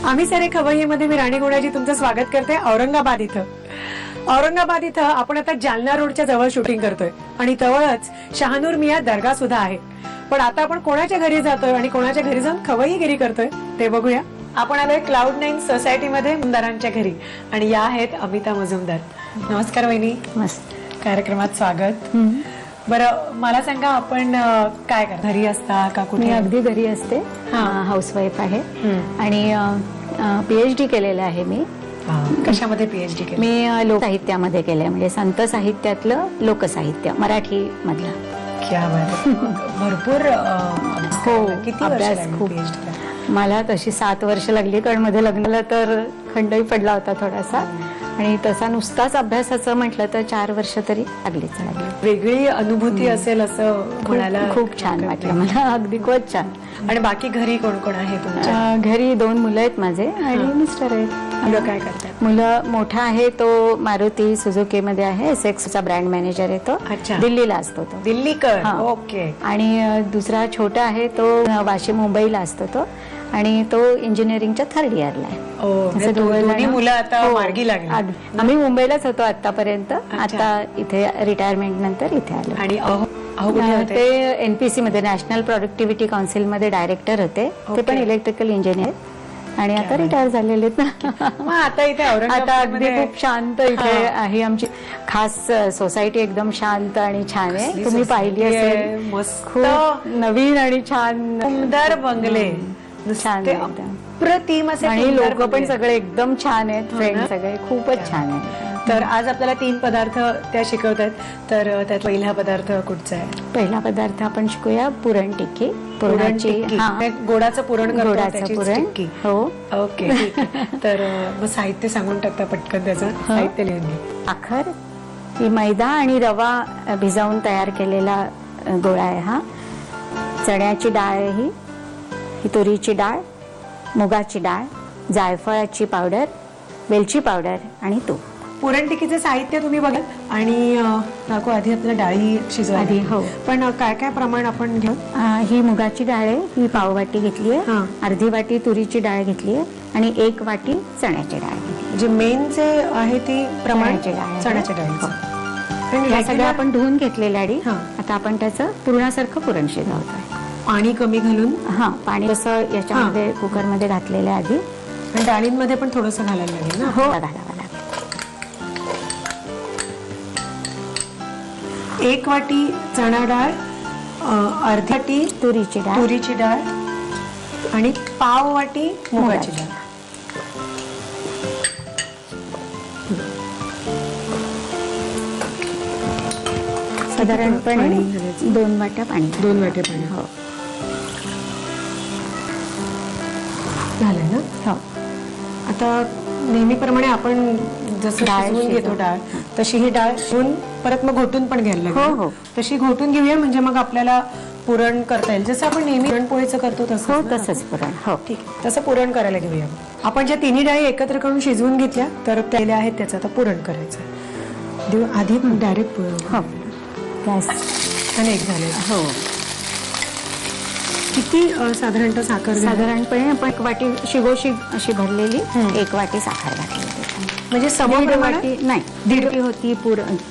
आम्ही सारे खवय्येमध्ये मी राणी गुणाजी तुमचं स्वागत करते औरंगाबाद इथं. औरंगाबाद इथं आपण आता जालना रोडच्या जवळ शूटिंग करतोय आणि जवळच शहानूर मिया दर्गा सुद्धा आहे. पण आता आपण कोणाच्या घरी जातोय आणि कोणाच्या घरी जाऊन खवय्येगिरी करतोय ते बघूया. आपण आलोय Cloud9 सोसायटीमध्ये मुमदारांच्या घरी आणि या आहेत अमिता मुजुमदार. नमस्कार वहिनी. मस्त. कार्यक्रमात स्वागत. बरं मला सांगा आपण काय करता, घरी असता का कुठे? मी अगदी घरी असते, हाऊसवाईफ आहे आणि PhD केलेलं आहे मी. कशामध्ये PhD केलं? मी लोकसाहित्यामध्ये केलंय, म्हणजे संत साहित्यातलं लोकसाहित्य मराठी मधलं. क्या बात. भरपूर हो, किती अभ्यास खूप. PhD ला? मला तशी 7 वर्ष लागली, कारण मध्ये लग्नाला तर खंडही पडला होता थोडासा, आणि तसा नुसताच अभ्यासाचं म्हटलं तर 4 वर्ष तरी लागलीच लागली. वेगळी अनुभूती असेल असं म्हणायला खूप छान वाटलं मला, अगदी खूप छान. आणि बाकी घरी कोण कोण आहे तुमच्या? घरी 2 मुलं आहेत माझे आणि मिस्टर आहेत. मुलं काय करतात? मुलं मोठा आहे तो मारुती सुझुकी मध्ये आहे, एसेक्सचा ब्रँड मॅनेजर आहे तो. अच्छा. दिल्लीला असतो तो. दिल्लीकर. हा. ओके. आणि दुसरा छोटा आहे तो वाशिम मुंबईला असतो तो, आणि तो इंजिनिअरिंगच्या 3rd इयरला आहे. म्हणजे दोन्ही मुलं आता मार्गी लागली. आम्ही मुंबईलाच होतो आतापर्यंत, आता इथे रिटायरमेंट नंतर इथे आलो. आणि ते NPC मध्ये नॅशनल प्रोडक्टिव्हिटी काउन्सिल मध्ये डायरेक्टर होते. ते पण इलेक्ट्रिकल इंजिनियर आणि आता रिटायर झालेले आहेत. आता इथे आता अगदी खूप शांत इथे आहे आमची खास सोसायटी, एकदम शांत आणि छान आहे. तुम्ही पाहिली असेल, खूप नवीन आणि छान सुंदर बंगले, छान एकदम प्रतिम असे, आणि लोक पण सगळे एकदम छान आहेत, फ्रेंड सगळे खूपच छान आहेत. तर आज आपल्याला 3 पदार्थ त्या शिकवतात, तर त्यात पहिला पदार्थ कुठचा आहे? पहिला पदार्थ आपण शिकूया पुरण टिक्की. पुरणाची गोडाचं पुरण, गोडाचं पुरण. हो, ओके. तर मग साहित्य सांगून टाकता पटकन, त्याचं साहित्य लिहून घे. साखर, ही मैदा आणि रवा भिजवून तयार केलेला गोळा आहे हा. चण्याची डाळ आहे ही तुरीची डाळ, मुगाची डाळ, जायफळाची पावडर, वेलची पावडर आणि तूप. पुरण टिक्कीचे साहित्य तुम्ही बघा आणि काकू आधी आपल्याला डाळी शिजवायला. हो, पण काय काय प्रमाण आपण घेऊ? ही मुगाची डाळ आहे, ही पाववाटी घेतली आहे, अर्धी वाटी तुरीची डाळ घेतली आहे आणि 1 वाटी चण्याची डाळ घेतली. जे मेन जे आहे ती प्रमाणाची डाळ, चण्याच्या डाळीचं. या सगळ्या आपण धुवून घेतलेल्या डाळी. आता आपण त्याचं पुरणासारखं पुरण शिजवतोय, पाणी कमी घालून. पाणी कसं याच्यामध्ये कुकरमध्ये घातलेलं आधी, आणि डाळींमध्ये पण थोडंसं घालायला लागेल ना? हो, घालावं लागेल. 1 वाटी चणा डाळ, अर्धी वाटी तुरीची डाळ आणि पाव वाटी मुगाची डाळ. साधारणपणे 2 वाट्या पाणी. 2 वाट्या पाणी. हो, झालं ना? हो. आता नेहमीप्रमाणे आपण जसं शिजवून घेतो डाळ, तशी ही डाळ शिजवून परत मग घोटून पण घ्यायला लागेल. हो, तशी घोटून घेऊया, म्हणजे मग आपल्याला पुरण करता येईल, जसं आपण नेहमी पुरणपोळीचं करतो तसं. हो, तसंच पुरण. हो, ठीक आहे, तसं पुरण करायला घेऊया. आपण ज्या 3 डाळी एकत्र करून शिजवून घेतल्या तर त्या आहेत, त्याचं आता पुरण करायचं. आधी डायरेक्ट हो, गॅस अनेक झाले. हो. किती साधारणतः साखर? साधारणपणे आपण 1 वाटी शिगोशी अशी भरलेली 1 वाटी साखर घातली. म्हणजे 1.5 वाटी नाही, 1.5 वाटी होती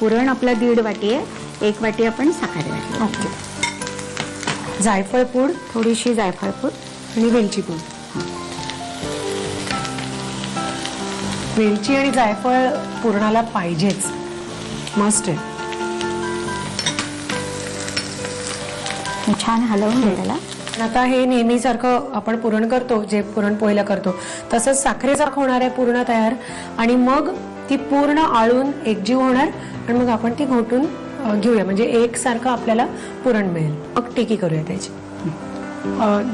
पुरण आपला 1.5 वाटी आहे, 1 वाटी आपण साखर घातली. ओके. जायफळ पूड, थोडीशी जायफळ पूड आणि वेलची पूड. वेलची आणि जायफळ पुरणाला पाहिजेच, मस्ट आहे. छान हलवून घ्यायला. आता हे नेहमीसारखं आपण पुरण करतो, जे पुरणपोळीला करतो तसंच साखरेसारखं होणार आहे पूर्ण तयार, आणि मग ती पूर्ण आळून एकजीव होणार आणि मग आपण ती घोटून घेऊया, म्हणजे एकसारखं आपल्याला पुरण मिळेल. मग टिकी करूया त्याची.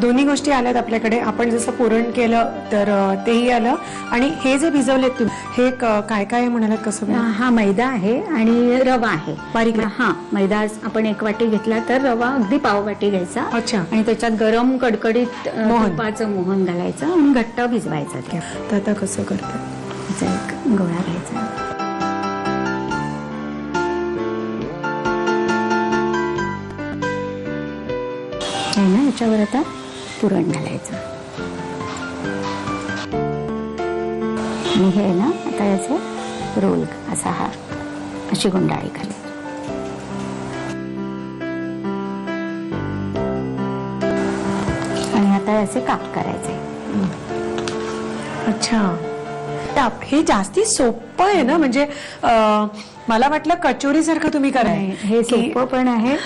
दोन्ही गोष्टी आल्यात आपल्याकडे. आपण जसं पुरण केलं तर तेही आलं, आणि हे जे भिजवलेत तुम्ही, हे काय काय म्हणालात? कसं? हा मैदा आहे आणि रवा आहे बारीक. मैदा आपण 1 वाटी घेतला तर रवा अगदी पाव वाटी घ्यायचा. अच्छा. आणि त्याच्यात गरम कडकडीत तुपाचं मोहन घालायचं आणि घट्ट भिजवायचं. तर आता कसं करतात? एक गोळा घ्यायचा, ना याच्यावर आता पुरण घालायचं आणि हे ना आता याचे रोल असा हा अशी गुंडाळी घालायची. आणि आता याचे काप करायचे. अच्छा, हे जास्ती सोपं आहे ना, म्हणजे मला वाटलं कचोरी सारखं तुम्ही कराय. हे सोपं पण आहे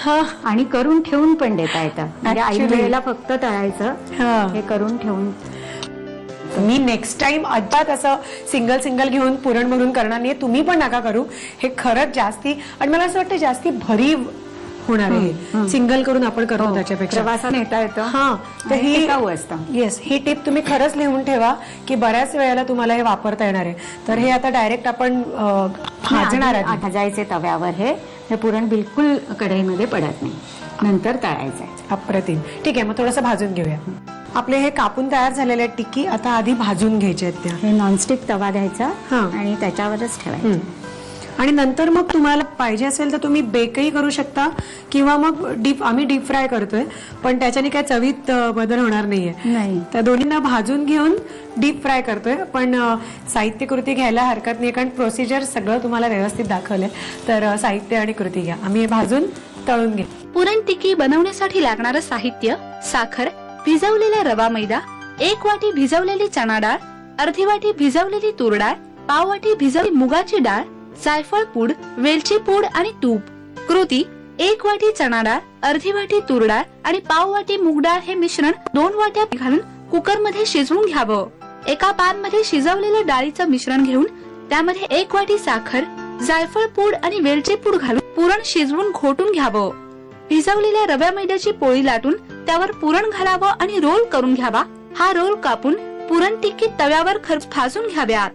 आणि करून ठेवून पण देता येतं. म्हणजे ऐन वेळेला फक्त तळायचं, हे करून ठेवून. मी नेक्स्ट टाइम अजिबात असं सिंगल घेऊन पुरण भरून करणार नाही. तुम्ही पण नका करू. हे खरंच जास्ती, आणि मला असं वाटतं जास्ती भरीव होणार आहे सिंगल करून आपण करतो त्याच्यापेक्षा. प्रवासात नेता येतं. हा, तर ही टिकाऊ असतं. येस, ही टिप तुम्ही खरंच लिहून ठेवा की बऱ्याच वेळेला तुम्हाला हे वापरता येणार आहे. तर हे आता डायरेक्ट आपण भाजणार आहे. भाजायचे तव्यावर. हे पुरण बिलकुल कढईमध्ये पडत नाही. नंतर तळायचं. अप्रतिम. ठीक आहे, मग थोडंसं भाजून घेऊया. आपले हे कापून तयार झालेले टिक्की आता आधी भाजून घ्यायचे आहेत. त्या हे नॉनस्टिक तवा द्यायचा आणि त्याच्यावरच ठेवायचं. आणि नंतर मग तुम्हाला पाहिजे असेल तर तुम्ही बेकही करू शकता किंवा मग आम्ही डीप फ्राय करतोय, पण त्याच्याने काय चवीत बदल होणार नाहीये. त्या दोन्हींना भाजून घेऊन डीप फ्राय करतोय. पण साहित्य कृती घ्यायला हरकत नाही, कारण प्रोसिजर सगळं तुम्हाला व्यवस्थित दाखवलंय. तर साहित्य आणि कृती घ्या. आम्ही हे भाजून तळून घे. पुरण टिक्की बनवण्यासाठी लागणारं साहित्य: साखर, भिजवलेला रवा मैदा, 1 वाटी भिजवलेली चणा डाळ, अर्धी वाटी भिजवलेली तूर डाळ, पाव वाटी भिजवलेली मुगाची डाळ, जायफळ पूड, वेलची पूड आणि तूप. कृती: 1 वाटी चणा डाळ, अर्धी वाटी तूर डाळ आणि पाव वाटी मूग डाळ हे मिश्रण 2 वाट्या घालून कुकर मध्ये शिजवून घ्यावं. एका पॅन मध्ये शिजवलेलं डाळीचं मिश्रण घेऊन त्यामध्ये 1 वाटी साखर, जायफळ पूड आणि वेलची पूड घालून पुरण शिजवून घोटून घ्यावं. भिजवलेल्या रव्या मैद्याची पोळी लाटून त्यावर पुरण घालावं आणि रोल करून घ्यावा. हा रोल कापून पुरण टिक्की तव्यावर भाजून घ्याव्यात.